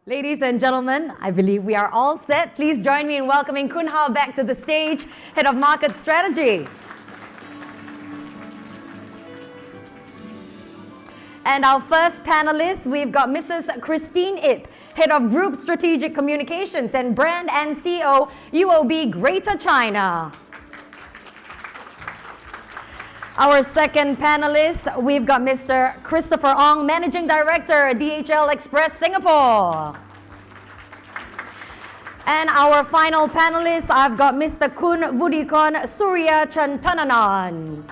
Ladies and gentlemen, I believe we are all set. Please join me in welcoming Kun Hao back to the stage, Head of Market Strategy. And our first panelist, we've got Mrs. Christine Ip, Head of Group Strategic Communications and Brand and CEO, UOB Greater China. Our second panelist, we've got Mr. Christopher Ong, Managing Director, DHL Express Singapore. And our final panelist, I've got Mr. Kun Vudikon Surya Chantananan.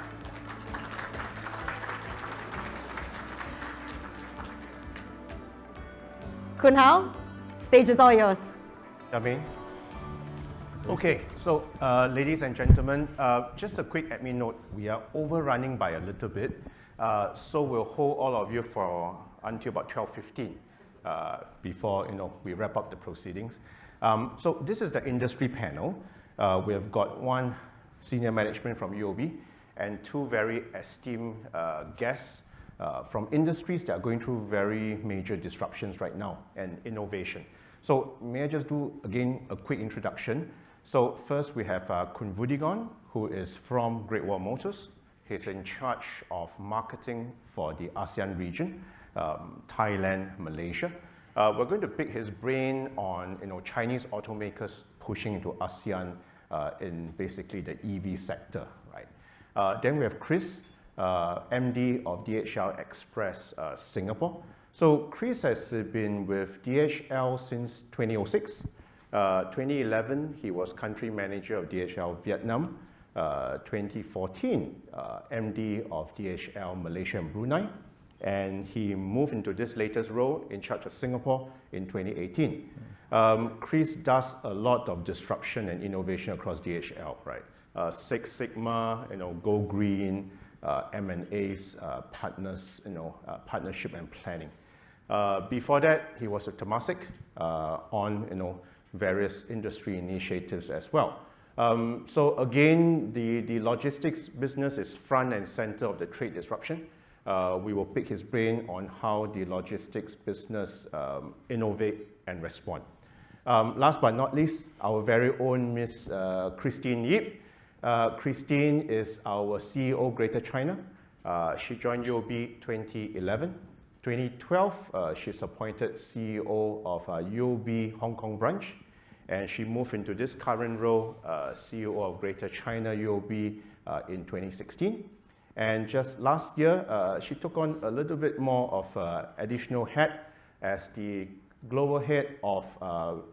Kun Hao, stage is all yours. Yamin. Okay, so ladies and gentlemen, just a quick admin note. We are overrunning by a little bit, so we'll hold all of you for until about 12:15 before we wrap up the proceedings. So this is the industry panel. We have got one senior management from UOB and two very esteemed guests from industries that are going through very major disruptions right now and innovation. So may I just do again a quick introduction? So first we have Kun Vudikon, who is from Great Wall Motors. He's in charge of marketing for the ASEAN region, Thailand, Malaysia. We're going to pick his brain on Chinese automakers pushing into ASEAN in basically the EV sector, right? Then we have Chris, MD of DHL Express Singapore. So Chris has been with DHL since 2006. 2011, he was country manager of DHL Vietnam. 2014, MD of DHL Malaysia and Brunei. And he moved into this latest role in charge of Singapore in 2018. Chris does a lot of disruption and innovation across DHL, right? Six Sigma, Go Green, M&As, partners, partnership and planning. Before that, he was with Temasek on various industry initiatives as well. So again, the logistics business is front and center of the trade disruption. We will pick his brain on how the logistics business innovate and respond. Last but not least, our very own Miss Christine Yip. Christine is our CEO Greater China. She joined UOB 2011. 2012, she's appointed CEO of UOB Hong Kong branch, and she moved into this current role, CEO of Greater China UOB in 2016. And just last year, she took on a little bit more of additional hat as the global head of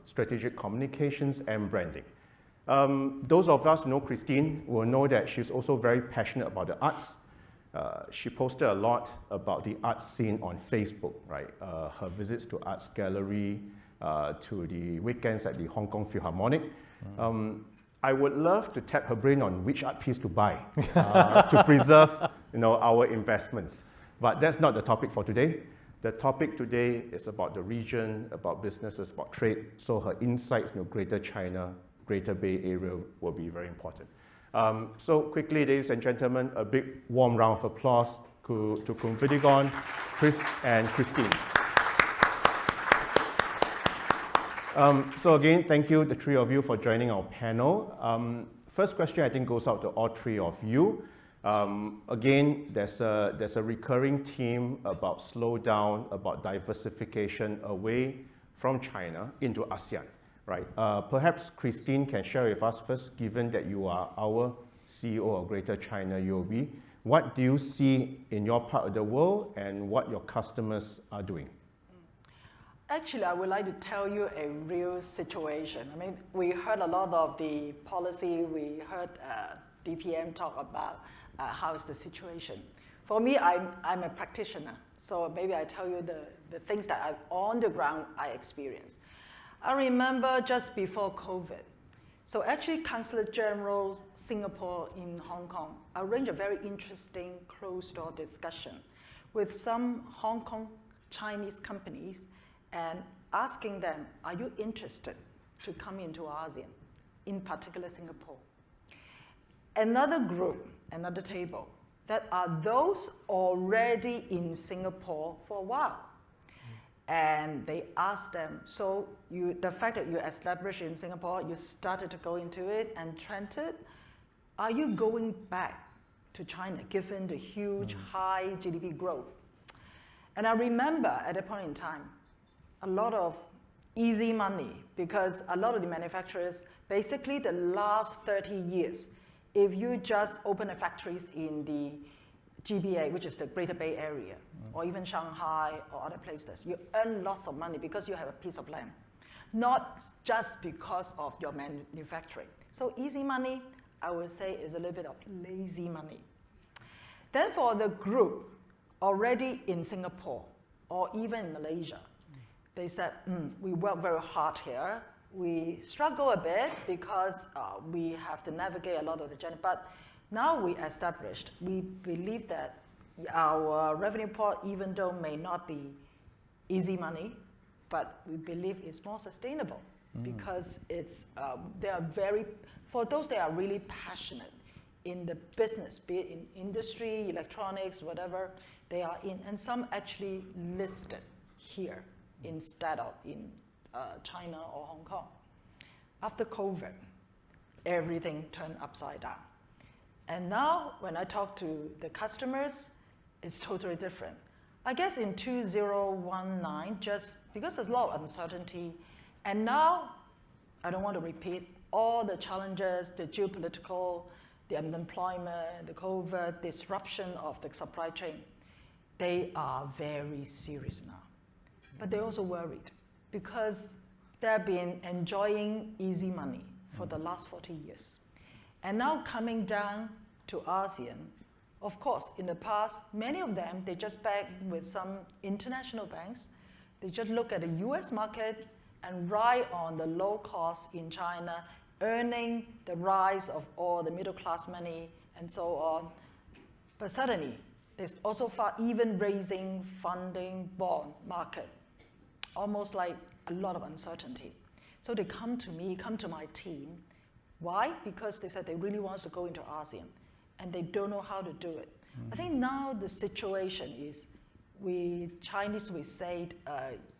strategic communications and branding. Those of us who know Christine will know that she's also very passionate about the arts. She posted a lot about the art scene on Facebook, right? Her visits to arts gallery, to the weekends at the Hong Kong Philharmonic. I would love to tap her brain on which art piece to buy to preserve, our investments. But that's not the topic for today. The topic today is about the region, about businesses, about trade. So her insights, Greater China, Greater Bay Area will be very important. So quickly, ladies and gentlemen, a big warm round of applause to Kun Vudikon, Chris, and Christine. So again, thank you, the three of you, for joining our panel. First question, I think, goes out to all three of you. Again, there's a recurring theme about slowdown, about diversification away from China into ASEAN. Right. Perhaps Christine can share with us first, given that you are our CEO of Greater China UOB, what do you see in your part of the world and what your customers are doing? Actually, I would like to tell you a real situation. I mean, we heard a lot of the policy, we heard DPM talk about how is the situation. For me, I'm a practitioner, so maybe I tell you the things that on the ground I experience. I remember just before COVID, so actually Consul General Singapore in Hong Kong arranged a very interesting closed-door discussion with some Hong Kong Chinese companies and asking them, are you interested to come into ASEAN, in particular Singapore? Another group, another table, that are those already in Singapore for a while. And they asked them, so the fact that you established in Singapore, you started to go into it and trend it, are you going back to China given the huge high GDP growth? And I remember at that point in time, a lot of easy money, because a lot of the manufacturers, basically the last 30 years, if you just open a factories in the GBA, which is the Greater Bay Area, or even Shanghai or other places, you earn lots of money because you have a piece of land, not just because of your manufacturing. So easy money, I would say, is a little bit of lazy money. Then for the group already in Singapore or even in Malaysia, they said, we work very hard here. We struggle a bit because we have to navigate a lot of the journey, but now we established, we believe that our revenue pool, even though may not be easy money, but we believe it's more sustainable because it's, they are very, for those that are really passionate in the business, be it in industry, electronics, whatever they are in, and some actually listed here instead of in China or Hong Kong. After COVID, everything turned upside down. And now, when I talk to the customers, it's totally different. I guess in 2019, just because there's a lot of uncertainty, and now, I don't want to repeat all the challenges, the geopolitical, the unemployment, the COVID, disruption of the supply chain, they are very serious now. But they're also worried because they've been enjoying easy money for the last 40 years. And now coming down to ASEAN, of course, in the past, many of them, they just banked with some international banks. They just look at the US market and ride on the low cost in China, earning the rise of all the middle class money and so on. But suddenly, there's also even raising funding bond market, almost like a lot of uncertainty. So they come to me, come to my team. Why? Because they said they really want to go into ASEAN, and they don't know how to do it. I think now the situation is, Chinese, we say,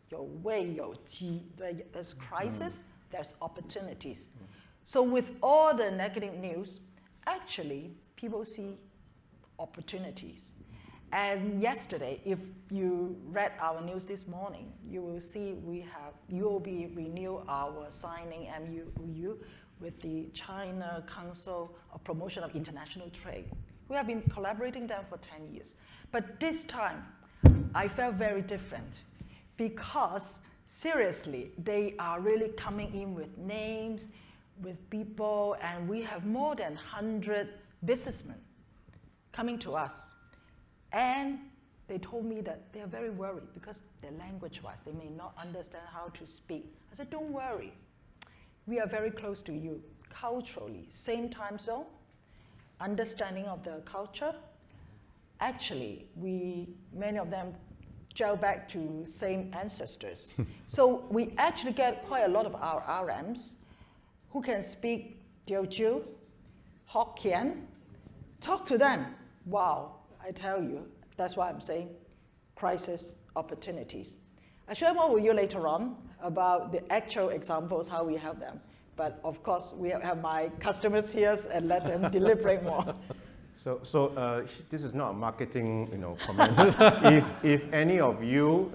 有危有机, there's crisis, there's opportunities. So with all the negative news, actually, people see opportunities. And yesterday, if you read our news this morning, you will see we have UOB renew our signing MOU with the China Council of Promotion of International Trade. We have been collaborating with them for 10 years. But this time, I felt very different because seriously, they are really coming in with names, with people, and we have more than 100 businessmen coming to us. And they told me that they are very worried because their language-wise, they may not understand how to speak. I said, don't worry. We are very close to you culturally, same time zone, understanding of the culture. Actually, many of them gel back to same ancestors. So we actually get quite a lot of our RMs who can speak Teochew, Hokkien. Talk to them. Wow, I tell you, that's why I'm saying crisis, opportunities. I'll share more with you later on about the actual examples, how we help them. But of course, we have my customers here and let them deliberate more. So this is not a marketing, comment. if any of you,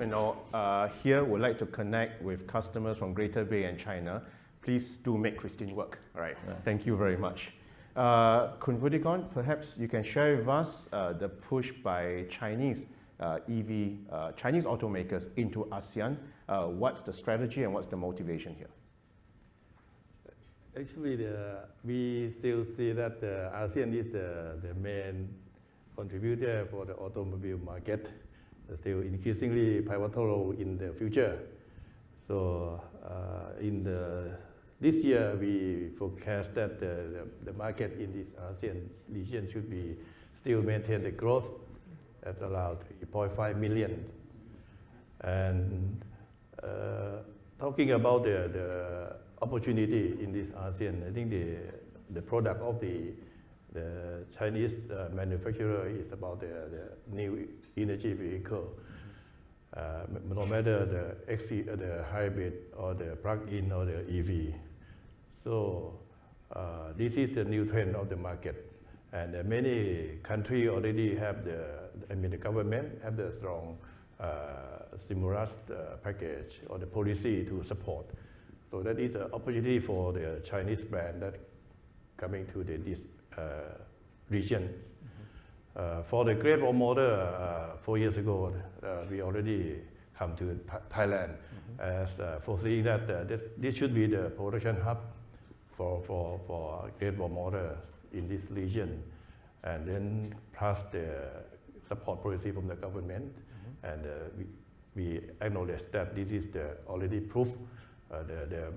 here would like to connect with customers from Greater Bay and China, please do make Christine work. All right. Yeah. Thank you very much. Khun Vudigon, perhaps you can share with us the push by Chinese Chinese automakers into ASEAN. What's the strategy and what's the motivation here? Actually, we still see that ASEAN is the main contributor for the automobile market, still increasingly pivotal role in the future. So this year, we forecast that the market in this ASEAN region should be still maintain the growth at around 3.5 million. And talking about the opportunity in this ASEAN, I think the product of the Chinese manufacturer is about the new energy vehicle. no matter the hybrid or the plug-in or the EV. So this is the new trend of the market. And many countries already have the government have the strong stimulus package or the policy to support. So that is the opportunity for the Chinese brand that coming to this region. For the Great Wall Motor, 4 years ago, we already come to Thailand as foreseeing that this should be the production hub for Great Wall Motor in this region, and then plus the support policy from the government, and we acknowledge that this is already proof the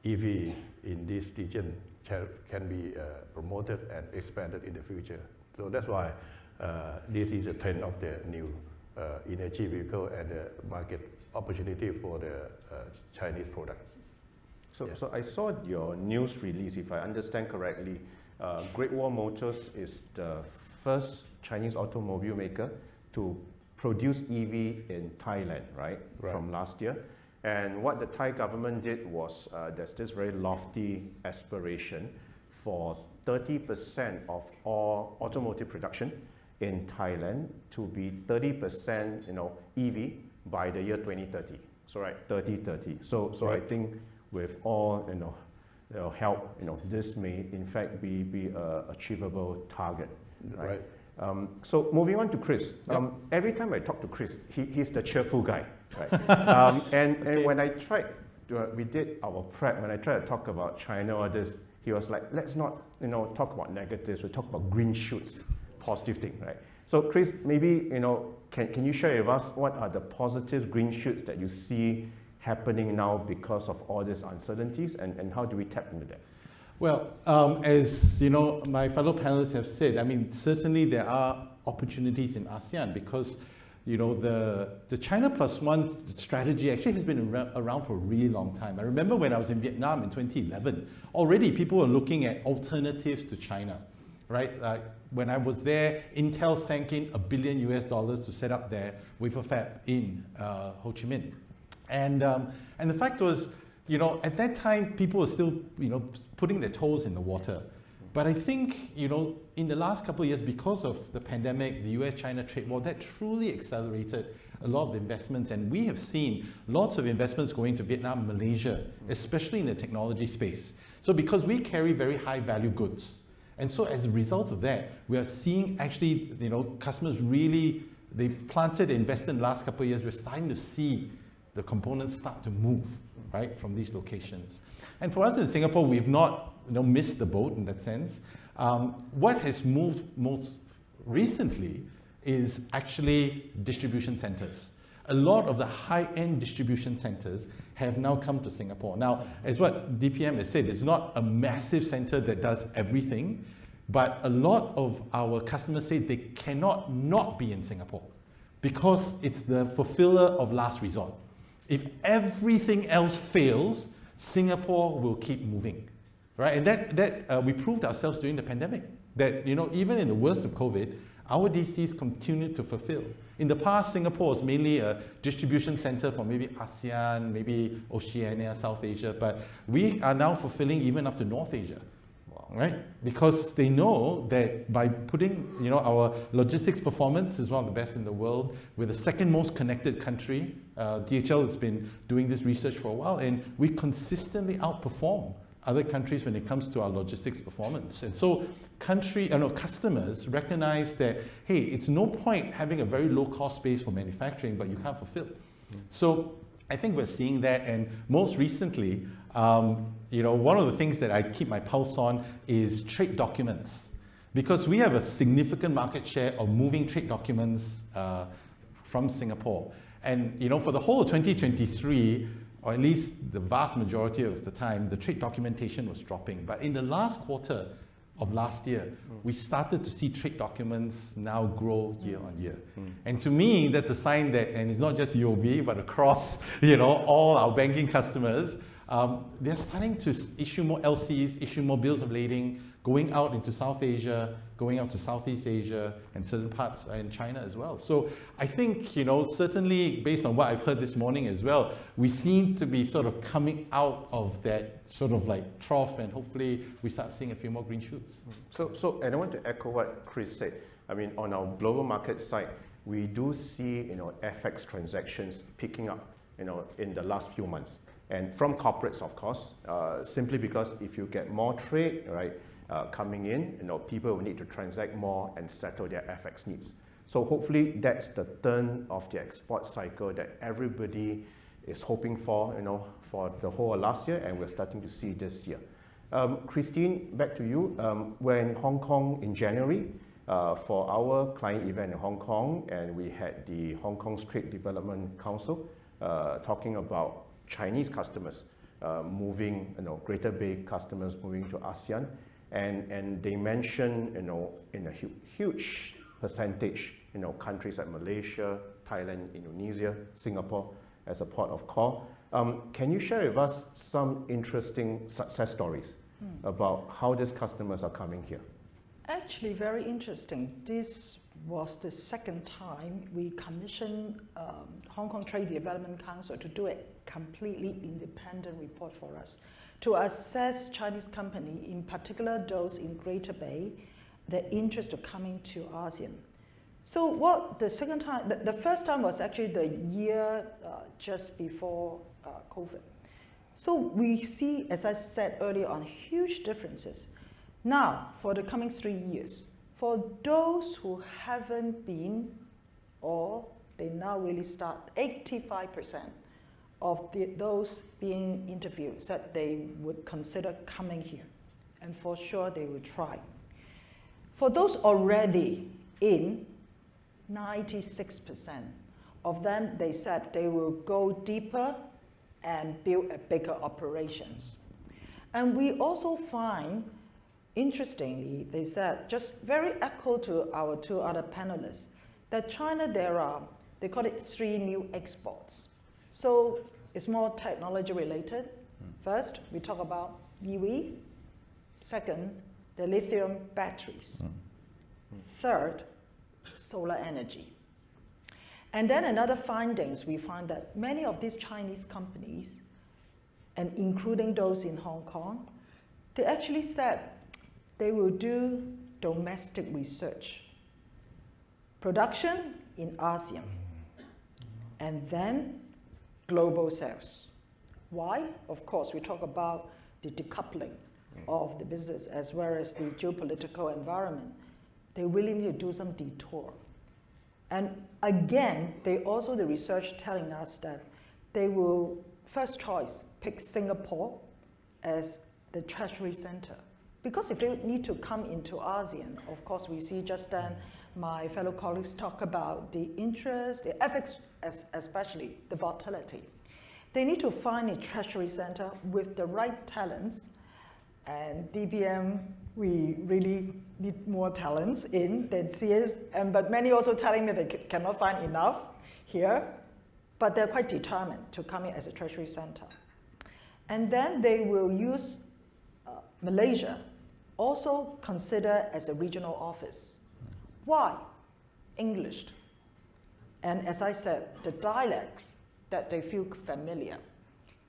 EV in this region can be promoted and expanded in the future. So that's why this is a trend of the new energy vehicle and the market opportunity for the Chinese products. So I saw your news release, if I understand correctly. Great Wall Motors is the first Chinese automobile maker to produce EV in Thailand, right? From last year. And what the Thai government did was there's this very lofty aspiration for 30% of all automotive production in Thailand to be 30% EV by the year 2030. So 30-30. So I think with all help, this may in fact be a achievable target. Right. So moving on to Chris. Every time I talk to Chris, he's the cheerful guy, right? And when I tried, we did our prep. When I tried to talk about China or this, he was like, let's not talk about negatives. We talk about green shoots, positive thing, right? So Chris, maybe can you share with us what are the positive green shoots that you see happening now because of all these uncertainties, and how do we tap into that? Well, as my fellow panelists have said, I mean, certainly there are opportunities in ASEAN because the China Plus One strategy actually has been around for a really long time. I remember when I was in Vietnam in 2011, already people were looking at alternatives to China, right? When I was there, Intel sank in $1 billion to set up their wafer fab in Ho Chi Minh. And the fact was, at that time, people were still, putting their toes in the water. But I think, in the last couple of years, because of the pandemic, the US-China trade war, that truly accelerated a lot of the investments. And we have seen lots of investments going to Vietnam, Malaysia, especially in the technology space. So because we carry very high value goods. And so as a result of that, we are seeing actually, customers really, they planted, invested in the last couple of years. We're starting to see the components start to move, right, from these locations. And for us in Singapore, we've not missed the boat in that sense. What has moved most recently is actually distribution centers. A lot of the high-end distribution centers have now come to Singapore. Now, as what DPM has said, it's not a massive center that does everything, but a lot of our customers say they cannot not be in Singapore because it's the fulfiller of last resort. If everything else fails, Singapore will keep moving, right? And that we proved ourselves during the pandemic, that even in the worst of COVID, our DCs continued to fulfill. In the past, Singapore was mainly a distribution center for maybe ASEAN, maybe Oceania, South Asia, but we are now fulfilling even up to North Asia, right? Because they know that by putting, our logistics performance is one of the best in the world. We're the second most connected country. DHL has been doing this research for a while, and we consistently outperform other countries when it comes to our logistics performance. And so customers recognize that, hey, it's no point having a very low cost base for manufacturing, but you can't fulfill. So I think we're seeing that, and most recently, one of the things that I keep my pulse on is trade documents, because we have a significant market share of moving trade documents from Singapore. And for the whole of 2023, or at least the vast majority of the time, the trade documentation was dropping. But in the last quarter of last year, we started to see trade documents now grow year on year. And to me, that's a sign that, and it's not just UOB, but across all our banking customers, they're starting to issue more LCs, issue more bills of lading going out into South Asia, going out to Southeast Asia, and certain parts in China as well. So I think, certainly based on what I've heard this morning as well, we seem to be sort of coming out of that sort of like trough, and hopefully we start seeing a few more green shoots. And I want to echo what Chris said. I mean, on our global market side, we do see, FX transactions picking up, in the last few months. And from corporates, of course, simply because if you get more trade, right, coming in, people will need to transact more and settle their FX needs. So hopefully that's the turn of the export cycle that everybody is hoping for, for the whole of last year, and we're starting to see this year. Christine, back to you. We're in Hong Kong in January for our client event in Hong Kong, and we had the Hong Kong Trade Development Council talking about Chinese customers moving, Greater Bay customers moving to ASEAN, and they mentioned, in a huge percentage, countries like Malaysia, Thailand, Indonesia, Singapore as a port of call. Can you share with us some interesting success stories about how these customers are coming here? Actually, very interesting. This was the second time we commissioned Hong Kong Trade Development Council to do a completely independent report for us to assess Chinese company, in particular those in Greater Bay, the interest of coming to ASEAN. So what the second time, the first time was actually the year just before COVID. So we see, as I said earlier on, huge differences. Now, for the coming 3 years, for those who haven't been, or they now really start, 85% of those being interviewed said they would consider coming here, and for sure they will try. For those already in, 96% of them, they said they will go deeper and build a bigger operations. And we also find, interestingly, they said, just very echo to our two other panelists, that China, they call it 3 new exports. So it's more technology related. First, we talk about EV. Second, the lithium batteries. Third, solar energy. And then another findings, we find that many of these Chinese companies, and including those in Hong Kong, they actually said they will do domestic research, production in ASEAN, and then global sales. Why? Of course, we talk about the decoupling of the business as well as the geopolitical environment. They really need to do some detour. And again, the research telling us that they will, first choice, pick Singapore as the treasury center. Because if they need to come into ASEAN, of course, we see just then my fellow colleagues talk about the interest, the FX, especially the volatility. They need to find a treasury center with the right talents, and DBM, we really need more talents in than CS, but many also telling me they cannot find enough here, but they're quite determined to come in as a treasury center. And then they will use Malaysia, also consider as a regional office. Why? English. And as I said, the dialects that they feel familiar.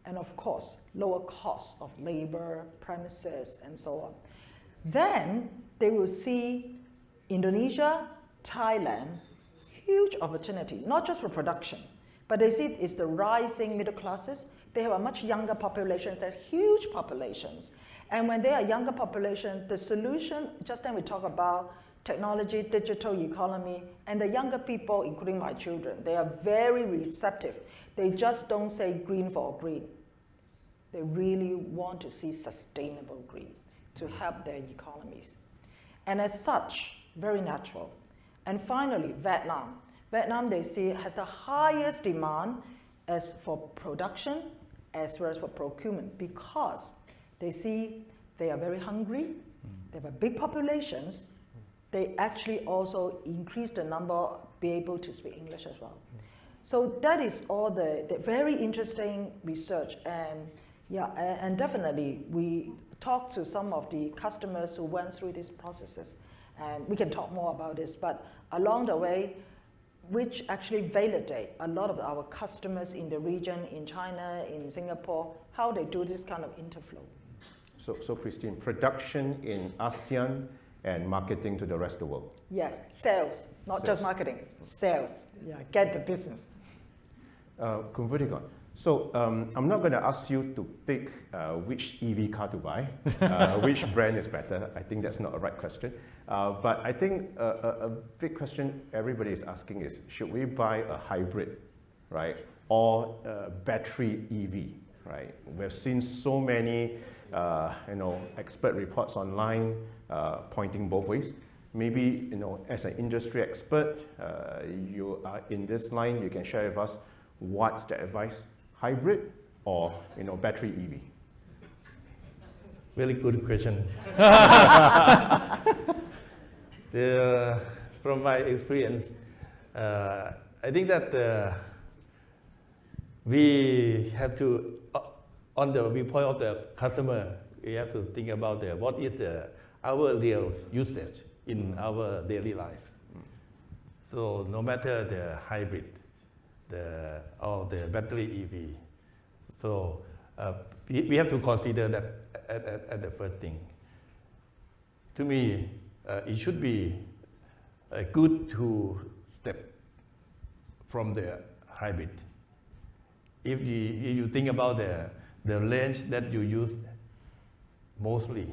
And of course, lower cost of labor, premises, and so on. Then they will see Indonesia, Thailand, huge opportunity, not just for production, but they see it's the rising middle classes. They have a much younger population, they're huge populations. And when they are younger population, the solution, just then we talk about technology, digital economy, and the younger people, including my children, they are very receptive. They just don't say green for green. They really want to see sustainable green to help their economies. And as such, very natural. And finally, Vietnam. Vietnam, they see, has the highest demand as for production as well as for procurement, because they see they are very hungry, they have a big populations, they actually also increase the number, be able to speak English as well. So that is all the very interesting research. And Yeah, and definitely we talked to some of the customers who went through these processes, and we can talk more about this, but along the way, which actually validate a lot of our customers in the region, in China, in Singapore, how they do this kind of interflow. So Christine, production in ASEAN and marketing to the rest of the world. Yes, sales, not just marketing, sales. Yeah, get the business. Khun Vudigon, so I'm not going to ask you to pick which EV car to buy, which brand is better. I think that's not a right question. But I think a big question everybody is asking is, should we buy a hybrid, right, or a battery EV, right? We've seen so many, expert reports online pointing both ways. Maybe, as an industry expert, you are in this line, you can share with us what's the advice, hybrid or, battery EV? Very good question. From my experience, I think that we have to, on the viewpoint of the customer, we have to think about what is our real usage in our daily life. So no matter the hybrid, or the battery EV, so we have to consider that at the first thing. To me, it should be good to step from the hybrid. If you think about the range that you use mostly,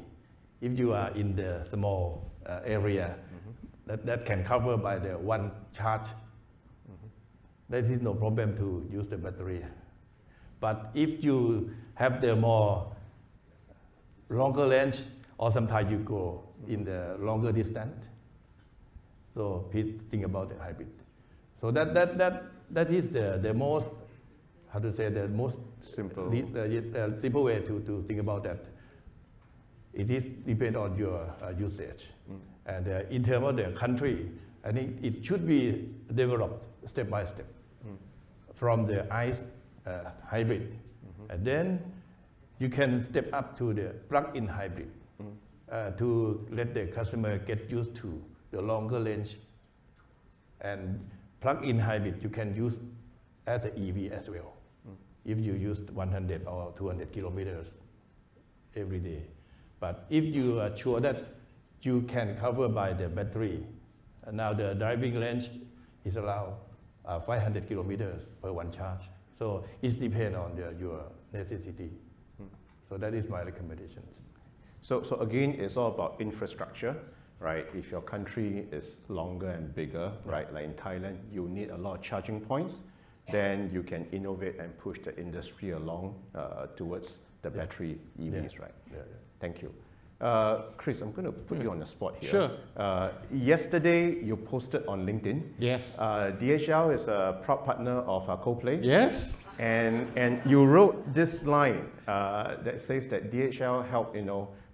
if you are in the small area that can cover by the one charge, there is no problem to use the battery. But if you have the more longer range, or sometimes you go in the longer distance, so please think about the hybrid. So that is the most, how to say, the most simple way to think about that. It is depend on your usage. And in terms of the country, I think it should be developed step by step from the ICE hybrid. And then you can step up to the plug-in hybrid to let the customer get used to the longer range. And plug-in hybrid you can use as an EV as well, if you use 100 or 200 kilometers every day. But if you are sure that you can cover by the battery, now the driving range is around 500 kilometers per one charge. So it depends on your necessity. So that is my recommendation. So again, it's all about infrastructure, right? If your country is longer and bigger, right, like in Thailand, you need a lot of charging points, then you can innovate and push the industry along towards the battery EVs, right? Thank you. Chris, I'm going to put you on the spot here. Sure. Yesterday, you posted on LinkedIn. Yes. DHL is a proud partner of Coldplay. Yes. And you wrote this line that says that DHL helped,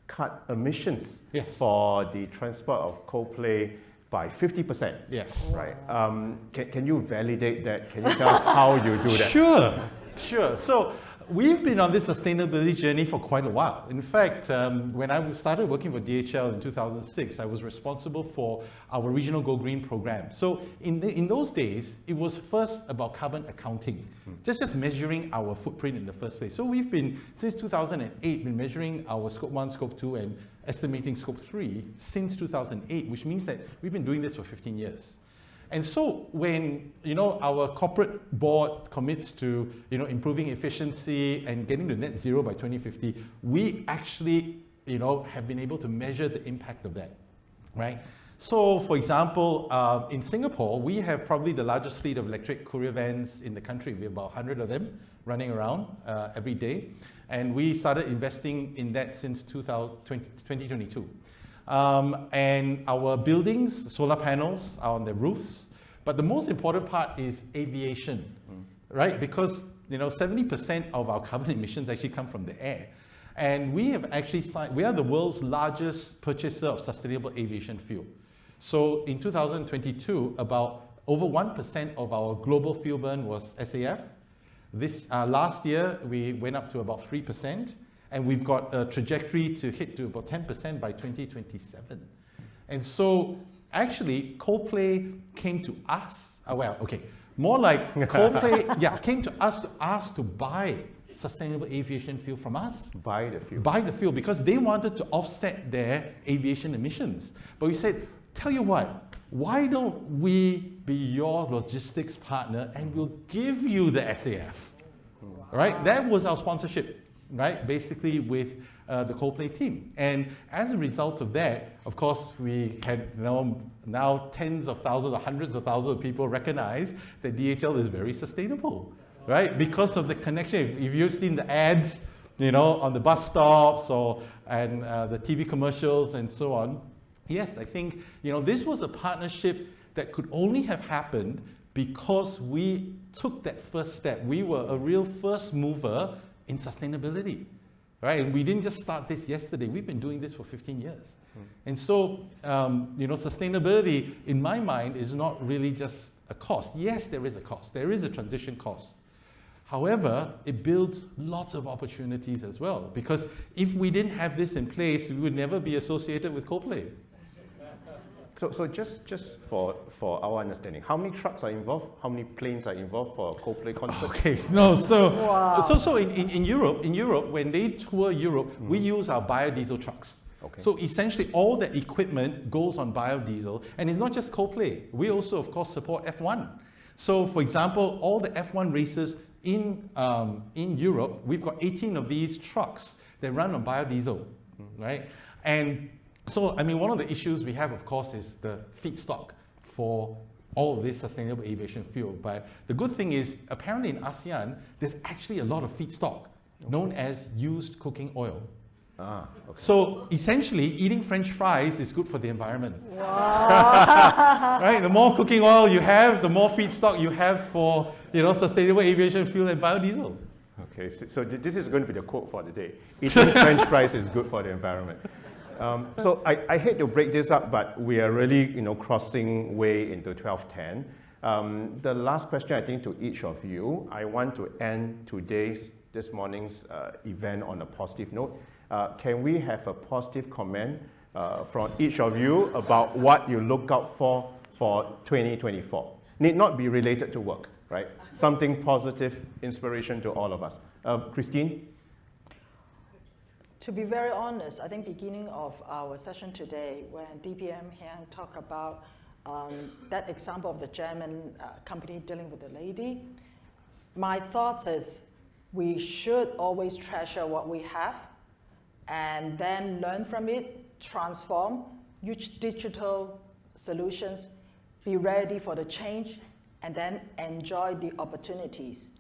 cut emissions for the transport of Coldplay by 50%. Yes. Right. Can you validate that? Can you tell us how you do that? Sure. So we've been on this sustainability journey for quite a while. In fact, when I started working for DHL in 2006, I was responsible for our regional Go Green program. So in those days, it was first about carbon accounting, just measuring our footprint in the first place. So we've been, since 2008, been measuring our Scope 1, Scope 2, and estimating Scope 3 since 2008, which means that we've been doing this for 15 years. And so when our corporate board commits to improving efficiency and getting to net zero by 2050, we actually have been able to measure the impact of that, right? So for example, in Singapore, we have probably the largest fleet of electric courier vans in the country. We have about 100 of them running around every day, and we started investing in that since 2022. And our buildings, solar panels are on the roofs. But the most important part is aviation, right? Because 70% of our carbon emissions actually come from the air. And we have actually we are the world's largest purchaser of sustainable aviation fuel. So in 2022, about over 1% of our global fuel burn was SAF. This last year, we went up to about 3%, and we've got a trajectory to hit to about 10% by 2027. And so, actually, Coldplay came to us, more like Coldplay, came to us to ask to buy sustainable aviation fuel from us. Buy the fuel. Buy the fuel, because they wanted to offset their aviation emissions. But we said, tell you what, why don't we be your logistics partner and we'll give you the SAF, right? That was our sponsorship, right? Basically with the Coldplay team. And as a result of that, of course, we had now tens of thousands or hundreds of thousands of people recognize that DHL is very sustainable, right? Because of the connection. If you've seen the ads, on the bus stops and the TV commercials and so on, yes, I think, this was a partnership that could only have happened because we took that first step. We were a real first mover in sustainability, right? And we didn't just start this yesterday. We've been doing this for 15 years. And so, sustainability, in my mind, is not really just a cost. Yes, there is a cost. There is a transition cost. However, it builds lots of opportunities as well, because if we didn't have this in place, we would never be associated with Coldplay. So just for our understanding, how many trucks are involved? How many planes are involved for a Coldplay concert? Okay, so in Europe, when they tour Europe, we use our biodiesel trucks. Okay. So essentially, all the equipment goes on biodiesel, and it's not just Coldplay. We also, of course, support F1. So, for example, all the F1 races in Europe, we've got 18 of these trucks that run on biodiesel, right? And so, one of the issues we have, of course, is the feedstock for all of this sustainable aviation fuel. But the good thing is, apparently in ASEAN, there's actually a lot of feedstock known as used cooking oil. Okay. So essentially, eating French fries is good for the environment. Wow. Right? The more cooking oil you have, the more feedstock you have for sustainable aviation fuel and biodiesel. Okay, so this is going to be the quote for the day. Eating French fries is good for the environment. So I hate to break this up, but we are really crossing way into 12:10. The last question, I think, to each of you, I want to end this morning's event on a positive note. Can we have a positive comment from each of you about what you look out for 2024? Need not be related to work, right? Something positive, inspiration to all of us. Christine? To be very honest, I think beginning of our session today, when DPM Hyang talked about that example of the German company dealing with the lady, my thoughts is we should always treasure what we have and then learn from it, transform, use digital solutions, be ready for the change, and then enjoy the opportunities.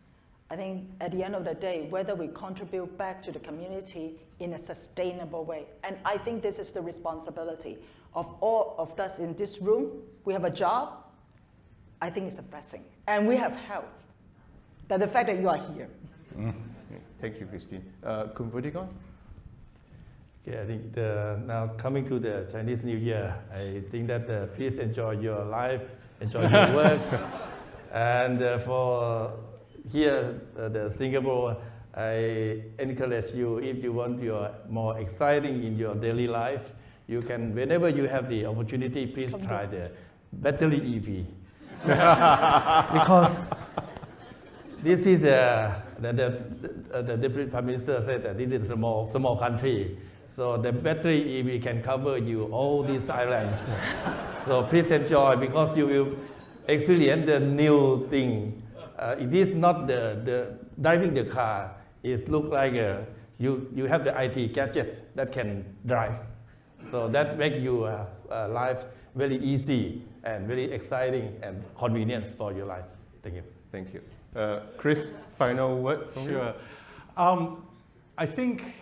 I think at the end of the day, whether we contribute back to the community in a sustainable way, and I think this is the responsibility of all of us in this room. We have a job, I think it's a blessing. And we have health. That the fact that you are here. Thank you, Christine. Khun Vudigon? Okay, I think now coming to the Chinese New Year, I think that please enjoy your life, enjoy your work. And for here, the Singapore, I encourage you, if you want your more exciting in your daily life, you can, whenever you have the opportunity, please try the battery EV. Because this is the Deputy Prime Minister said that this is a small country. So the battery EV can cover you all these islands. So please enjoy, because you will experience the new thing. It is not the driving the car. It looks like you have the IT gadget that can drive. So that makes your life very easy and very exciting and convenient for your life. Thank you. Thank you. Chris, final word from you? Sure. I think,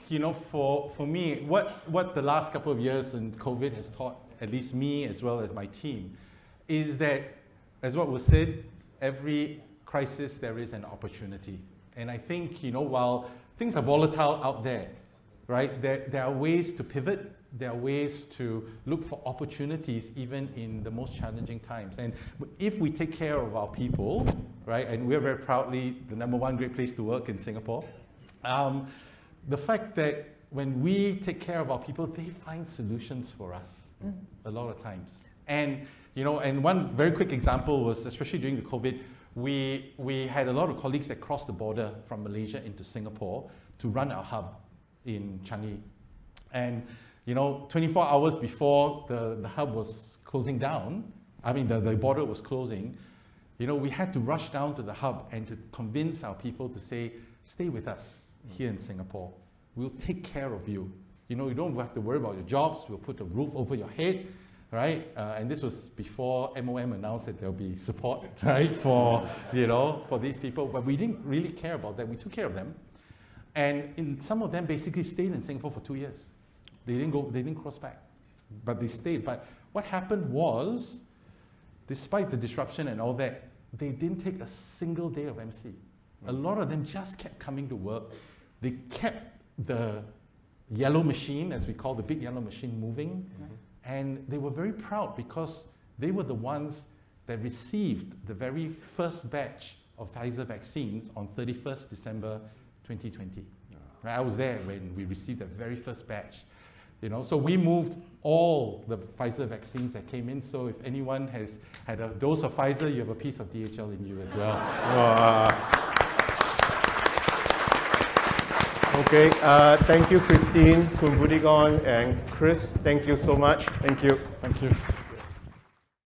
for me, what the last couple of years in COVID has taught, at least me as well as my team, is that, as what was said, every crisis there is an opportunity. And I think, while things are volatile out there, right, there are ways to pivot there are ways to look for opportunities even in the most challenging times. And if we take care of our people, right, and we're very proudly the #1 great place to work in Singapore, the fact that when we take care of our people, they find solutions for us a lot of times. And, you know, and one very quick example was, especially during the COVID, we had a lot of colleagues that crossed the border from Malaysia into Singapore to run our hub in Changi. And, you know, 24 hours before the hub was closing down, I mean, the border was closing, you know, we had to rush down to the hub and to convince our people to say, stay with us here in Singapore. We'll take care of you. You know, you don't have to worry about your jobs. We'll put a roof over your head, right? And this was before MOM announced that there'll be support, right, for, you know, for these people. But we didn't really care about that. We took care of them. And some of them basically stayed in Singapore for 2 years. They didn't cross back, but they stayed. But what happened was, despite the disruption and all that, they didn't take a single day of MC. A lot of them just kept coming to work. They kept the yellow machine, as we call the big yellow machine, moving. And they were very proud because they were the ones that received the very first batch of Pfizer vaccines on 31st December 2020. Right? I was there when we received that very first batch. You know, so we moved all the Pfizer vaccines that came in. So if anyone has had a dose of Pfizer, you have a piece of DHL in you as well. Okay, thank you, Christine, Kun Budigon, and Chris. Thank you so much. Thank you. Thank you.